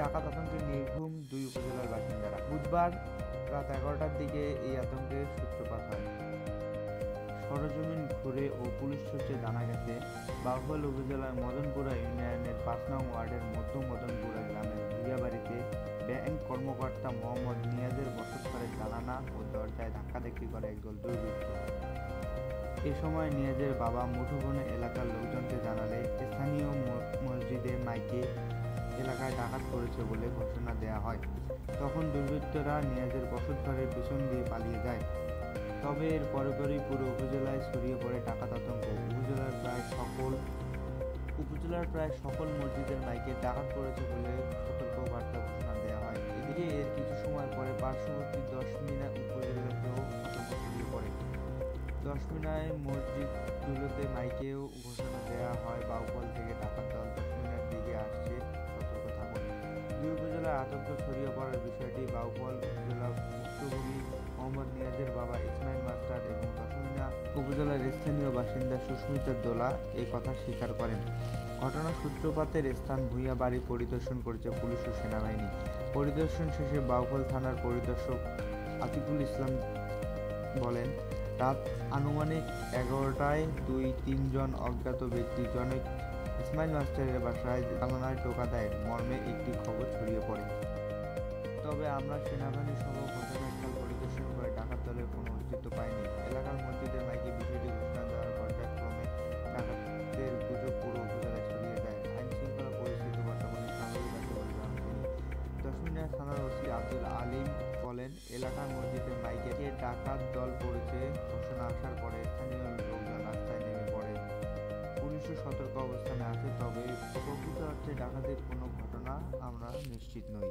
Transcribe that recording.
ডাকাত আতঙ্কে নির্ঘুম দুই উপজেলার বাসিন্দারা। বুধবার রাত 11টার দিকে এই আতঙ্কের সূত্রপাত হয়। সরেজমিন ঘুরে ও পুলিশ সূত্রে জানা গেছে, বাউফল উপজেলার মদনপুরা ইউনিয়নের ৫ নং ওয়ার্ডের মধ্য মদনপুরা গ্রামের ভূঁইয়াবাড়িতে ব্যাংক কর্মকর্তা মোহাম্মদ নিয়াজের বসতঘরের জানালা ও দরজায় ধাক্কাধাক্কি করে একদল দুর্বৃত্ত। এ সময় নিয়াজের বাবা মুঠোফোনে এলাকার লোকজনকে জানালে স্থানীয় মসজিদে মাইকে এলাকায় ডাকাত পড়েছে বলে ঘোষণা দেওয়া হয়। তখন দুর্বৃত্তরা নিয়াজের বসতঘরের পেছন দিয়ে পালিয়ে যায়। তবে এর পরপরই পুরো উপজেলায় ছড়িয়ে পড়ে ডাকাত আতঙ্ক। উপজেলার প্রায় সকল মসজিদের মাইকে ডাকাত পড়েছে বলে সতর্কবার্তা ঘোষণা দেওয়া হয়। এদিকে এর কিছু সময় পরে পার্শ্ববর্তী দশমিনা উপজেলাতেও আতঙ্ক ছড়িয়ে পড়ে। দশমিনায় মসজিদগুলোতে মাইকেও ঘোষণা দেওয়া হয়, বাউফল থেকে ডাকাত দল দশমিনার দিকে আসছে, সতর্ক থাকুন। দুই উপজেলায় আতঙ্ক ছড়িয়ে পড়ার বিষয়টি বাউফল উপজেলা ভুক্তভোগী মোহাম্মদ নিয়াজের বাবা ইসমাইল মাস্টার এবং দশমিনা উপজেলার স্থানীয় বাসিন্দা সুস্মিতা দোলা এ কথা স্বীকার করেন। ঘটনার সূত্রপাতের স্থান ভূঁইয়াবাড়ি পরিদর্শন করেছে পুলিশ ও সেনাবাহিনী। পরিদর্শন শেষে বাউফল থানার পরিদর্শক আতিকুল ইসলাম বলেন, রাত আনুমানিক 11টায় 2-3 জন অজ্ঞাত ব্যক্তি জনৈক ইসমাইল মাস্টারের বাসায় জানালায় টোকা দেয় মর্মে একটি খবর ছড়িয়ে পড়ে। তবে আমরা সেনাবাহিনী সহ ঘটনাস্থল পরিদর্শন করে ডাকাত দলের কোনো অস্তিত্ব পাইনি। এলাকার মসজিদের মাইকে বিষয়টি ঘোষণা দেওয়ার পর্যায়ক্রমে ডাকাতের গুজব পুরো উপজেলায় ছড়িয়ে যায়। আইন শৃঙ্খলা পরিস্থিতি বর্তমানে স্বাভাবিক আছে বলে জানান তিনি। দশমিনা থানার ওসি আব্দুল আলিম বলেন, এলাকার মসজিদের মাইকে ডাকাত দল পড়েছে ঘোষণা আসার পরে স্থানীয় লোকজন রাস্তায় নেমে পড়ে। পুলিশও সতর্ক অবস্থানে আছে, তবে প্রকৃত অর্থে ডাকাতির কোনো ঘটনা আমরা নিশ্চিত নই।